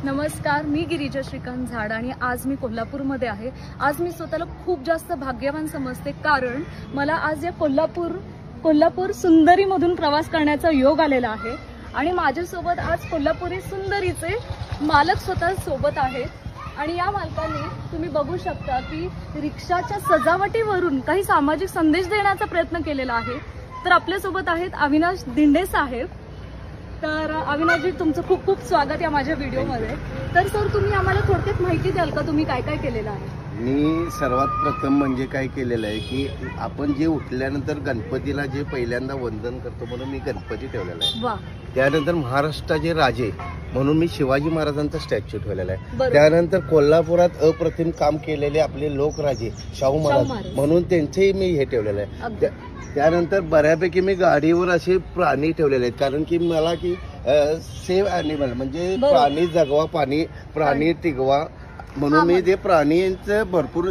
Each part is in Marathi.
नमस्कार, मी गिरिजा श्रीकांत झाड आणि आज मी कोल्हापूरमध्ये आहे। आज मी स्वतःला खूप जास्त भाग्यवान समजते, कारण मला आज या कोल्हापूर सुंदरीमधून प्रवास करण्याचा योग आलेला आहे आणि माझ्यासोबत आज कोल्हापुरी सुंदरीचे मालक स्वतः सोबत आहेत। आणि या मालकाने तुम्ही बघू शकता की रिक्षाच्या सजावटीवरून काही सामाजिक संदेश देण्याचा प्रयत्न केलेला आहे। तर आपल्यासोबत आहेत अविनाश दिंडे साहेब। तर अविनाशजी, तुमचं खूप खूप स्वागत या माझ्या व्हिडिओमध्ये। तर सर, तुम्ही आम्हाला थोडक्यात माहिती द्याल का तुम्ही काय काय केलेलं आहे? मी सर्वात प्रथम म्हणजे काय केलेलं आहे की आपण जे उठल्यानंतर गणपतीला जे पहिल्यांदा वंदन करतो म्हणून मी गणपती ठेवलेला आहे। वा। त्यानंतर महाराष्ट्राचे राजे म्हणून मी शिवाजी महाराजांचा स्टॅच्यू ठेवलेला आहे। त्यानंतर कोल्हापुरात अप्रतिम काम केलेले आपले लोकराजे शाहू महाराज म्हणून त्यांचेही मी हे ठेवलेलं आहे। त्यानंतर बऱ्यापैकी मी गाडीवर असे प्राणी ठेवलेले आहेत, कारण की मला की सेव्ह ॲनिमल म्हणजे प्राणी जगवा, प्राणी टिकवा म्हणून मी ते प्राणींचं भरपूर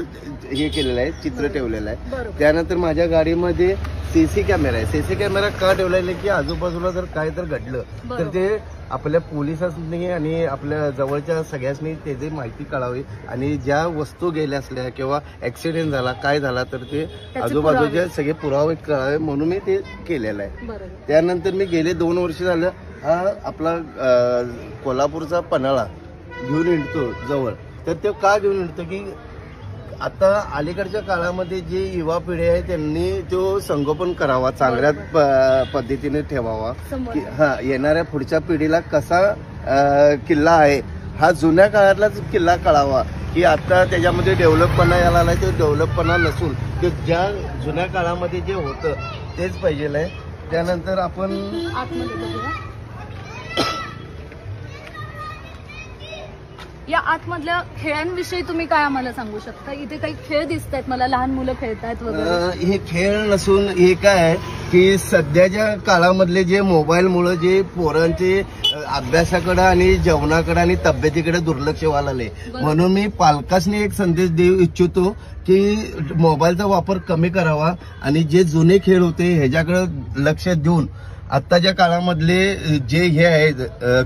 हे केलेलं आहे, चित्र ठेवलेलं आहे। त्यानंतर माझ्या गाडीमध्ये सीसी कॅमेरा आहे। सीसी कॅमेरा का ठेवलेला आहे की आजूबाजूला जर काय तर घडलं तर ते आपल्या पोलिसांनी आणि आपल्या जवळच्या सगळ्यांनी त्याची माहिती कळावी आणि ज्या वस्तू गेल्या असल्या किंवा ऍक्सिडेंट झाला काय झाला तर ते आजूबाजूचे सगळे पुरावे कळावे म्हणून मी ते केलेलं आहे। त्यानंतर मी गेले 2 वर्ष झालं हा आपला कोल्हापूरचा पन्हाळा घेऊन येतो जवळ। तर ते का घेऊन येतो की आता अलीकडच्या काळामध्ये जे युवा पिढी आहे त्यांनी तो संगोपन करावा, चांगल्या पद्धतीने ठेवावा, येणाऱ्या पुढच्या पिढीला कसा किल्ला आहे हा जुन्या काळातलाच किल्ला कळावा की आता त्याच्यामध्ये डेव्हलपपणा यायला आलाय, तो डेव्हलपपणा नसून ते ज्या जुन्या काळामध्ये जे होतं तेच पाहिजे आहे। त्यानंतर आपण या आतमधल्या खेळांविषयी तुम्ही काय आम्हाला सांगू शकता? इथे काही खेळ दिसत आहेत मला, लहान मुलं खेळतायत वगैरे। हे खेळ नसून हे काय आहे की सध्याच्या काळामधले जे मोबाईलमुळे जे पोरांचे अभ्यासाकडे आणि जेवणाकडे आणि तब्येतीकडे दुर्लक्ष व्हायला लागले, म्हणून मी पालकांनी एक संदेश देऊ इच्छितो की मोबाईलचा वापर कमी करावा आणि जे जुने खेळ होते ह्याच्याकडे लक्ष देऊन आत्ताच्या काळामधले जे हे आहेत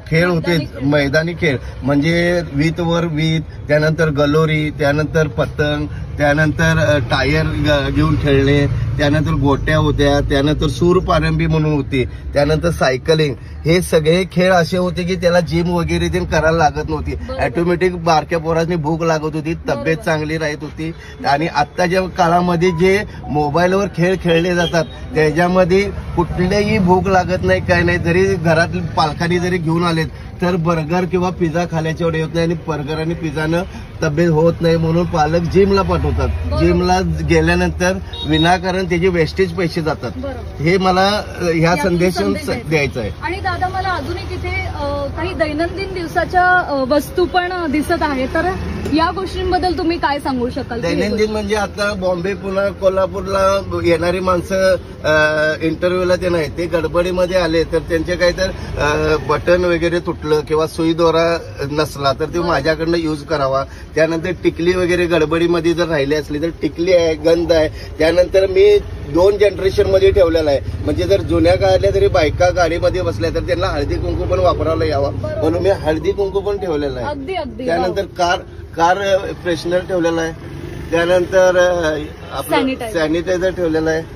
खेळ होते मैदानी खेळ म्हणजे वीत वर वीत, त्यानंतर गलोरी, त्यानंतर पतंग, त्यानंतर टायर घेऊन खेळणे, त्यानंतर गोट्या होत्या, त्यानंतर सूरपारंबी म्हणून होती, त्यानंतर सायकलिंग, हे सगळे खेळ असे होते की त्याला जिम वगैरे ते करायला लागत नव्हती। ऑटोमॅटिक बारक्या पोरांनी भूक लागत होती, तब्येत चांगली राहत होती। आणि आत्ताच्या काळामध्ये जे मोबाईलवर खेळ खेळले जातात त्याच्यामध्ये कुठल्याही भूक लागत नाही, काय नाही। जरी घरात पालकांनी जरी घेऊन आलेत तर बर्गर किंवा पिझ्झा खाल्याच्या एवढे होत नाही आणि बर्गर आणि पिझ्झानं तब्येत होत नाही म्हणून पालक जिमला पाठवतात। जिमला गेल्यानंतर विनाकारण त्याचे वेस्टेज पैसे जातात। हे मला ह्या संदेश द्यायचा आहे। आणि दादा, मला अजून एक इथे काही दैनंदिन दिवसाच्या वस्तू पण दिसत आहे, तर या गोष्टींबद्दल तुम्ही काय सांगू शकाल? दैनंदिन म्हणजे आता बॉम्बे, पुन्हा कोल्हापूरला येणारी माणसं इंटरव्ह्यूला ते नाही, ते गडबडीमध्ये आले तर त्यांचे काही तर बटन वगैरे तुटलं किंवा सुई दोरा नसला तर ते माझ्याकडनं यूज करावा। त्यानंतर टिकली वगैरे गडबडीमध्ये जर राहिली असली तर टिकली आहे, गंध आहे। त्यानंतर मी 2 जनरेशन मध्ये ठेवलेला आहे, म्हणजे जर जुन्या काळातल्या जरी बायका गाडीमध्ये बसल्या तर त्यांना हळदी कुंकू पण वापरायला यावा म्हणून मी हळदी कुंकू पण ठेवलेला आहे। त्यानंतर कार फ्रेशनर ठेवलेला आहे। त्यानंतर आपलं सॅनिटायझर ठेवलेलं आहे।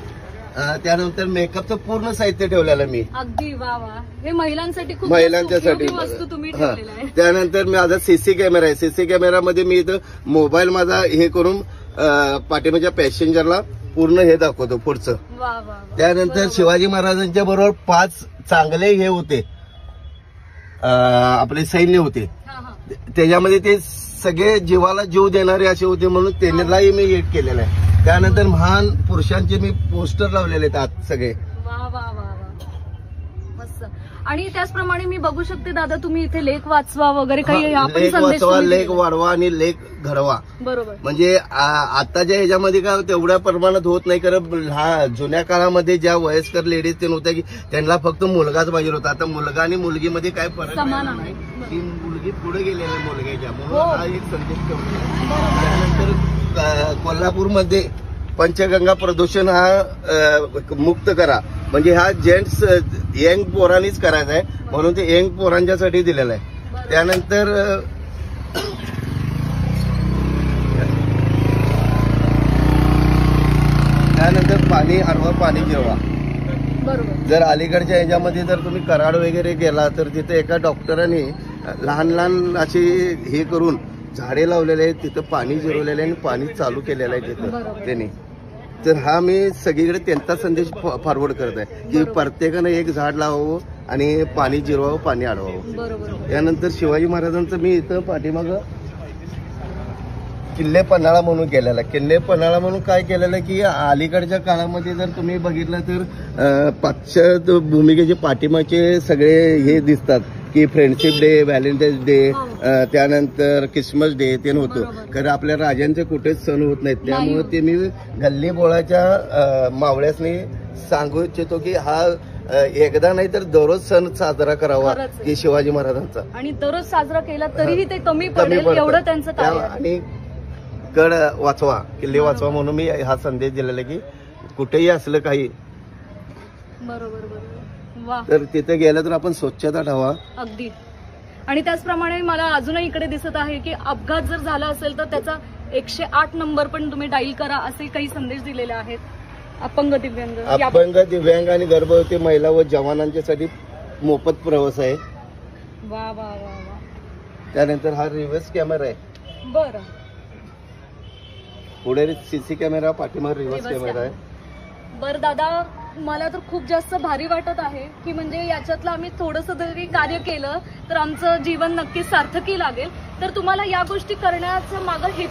त्यानंतर मेकअपचं पूर्ण साहित्य ठेवलेलं मी। अगदी वा वा, हे महिलांसाठी वस्तू तुम्ही ठेवलेलं आहे। त्यानंतर माझा सीसी कॅमेरा आहे। सीसी कॅमेरामध्ये मी इथं मोबाईल माझा हे करून पाठीमागच्या पॅसेंजरला पूर्ण हे दाखवतो पुढचं। त्यानंतर शिवाजी महाराजांच्या बरोबर 5 चांगले हे होते आपले सैन्य होते, त्याच्यामध्ये ते सगळे जीवाला जीव देणारे असे होते म्हणून त्यांनाही मी एक केलेलं आहे। त्यानंतर महान पुरुषांचे मी पोस्टर लावलेले आहेत आत सगळे। वा वा वा मस्त। आणि त्याचप्रमाणे मी बघू शकते दादा, तुम्ही इथे लेख वाचवा वगैरे काही लेख वाचवा, लेख वाढवा आणि लेख घडवा। बरोबर, म्हणजे आताच्या ह्याच्यामध्ये काय तेवढ्या प्रमाणात होत नाही, कारण जुन्या काळामध्ये ज्या वयस्कर लेडीज ते होत्या की त्यांना फक्त मुलगाच पाहिजे होता। आता मुलगा आणि मुलगीमध्ये काय फरक नाही की मुलगी पुढे गेलेली आहे मुलग्याच्या, म्हणून हा एक संदेश ठेवला। त्यानंतर कोल्हापूरमध्ये पंचगंगा प्रदूषण हा मुक्त करा, म्हणजे हा जेंट्स यंग पोरांनीच करायचा आहे म्हणून ते यंग पोरांच्यासाठी दिलेला आहे। त्यानंतर पाणी आडवा पाणी जिरवा. बरोबर. जर अलीकडच्या ह्याच्यामध्ये जर तुम्ही कराड वगैरे गेला तर तिथे एका डॉक्टरांनी लहान लहान अशी हे करून झाडे लावलेले आहेत, तिथं पाणी जिरवलेलं आहे आणि पाणी चालू केलेलं आहे तिथं त्यांनी. तर हा मी सगळीकडे त्यांचा संदेश फॉरवर्ड करत आहे की प्रत्येकानं एक झाड लावावं आणि पाणी जिरवावं, पाणी अडवावं. बरोबर. त्यानंतर शिवाजी महाराजांचं मी इथं पाठीमागं किल्ले पन्हाळा म्हणून केलेला. किल्ले पन्हाळा म्हणून काय केलेलं की अलीकडच्या काळामध्ये जर तुम्ही बघितलं तर पाश्चात्य भूमिकेचे पाठीमागचे सगळे हे दिसतात की फ्रेंडशिप डे, व्हॅलेंटाईन्स डे, त्यानंतर क्रिसमस डे ते होतं. खरं आपल्या राजांचे कुठेच सण होत नाहीत. त्यामुळे ते मी गल्ली बोळाच्या मावळ्यासनी सांगू इच्छितो की हा एकदा नाही तर दररोज सण साजरा करावा की शिवाजी महाराजांचा. आणि दररोज साजरा केला तरीही ते कमी पडेल एवढं त्यांचं कार्य. आणि गड वाचवा, किल्ले वाचवा म्हणून मी हा संदेश दिलेला की कुठेही असलं काही बरोबर. वा. तर तिथे गेलं तर आपण स्वच्छता ठेवा. अगदी. आणि त्याचप्रमाणे मला अजूनही इकडे दिसत आहे की अपघात जर झाला असेल तर त्याचा 108 नंबर पण तुम्ही डायल करा असे काही संदेश दिलेले आहेत. अपंग दिव्यांग आणि गर्भवती महिला व जवानांच्यासाठी मोफत प्रवास आहे. वा वा वा वा. त्यानंतर हा रिव्हर्स कॅमेरा आहे. बरं. पुढे सीसी कॅमेरा, पाठीमागे रिव्हर्स कॅमेरा आहे. बरं दादा, मला तर खूप जास्त भारी वाटत आहे की म्हणजे याच्यातलं आम्ही थोडंसं तरी कार्य केलं तर आमचं जीवन नक्कीच सार्थकी लागेल. तर तुम्हाला या गोष्टी करण्याचं मागं हेतू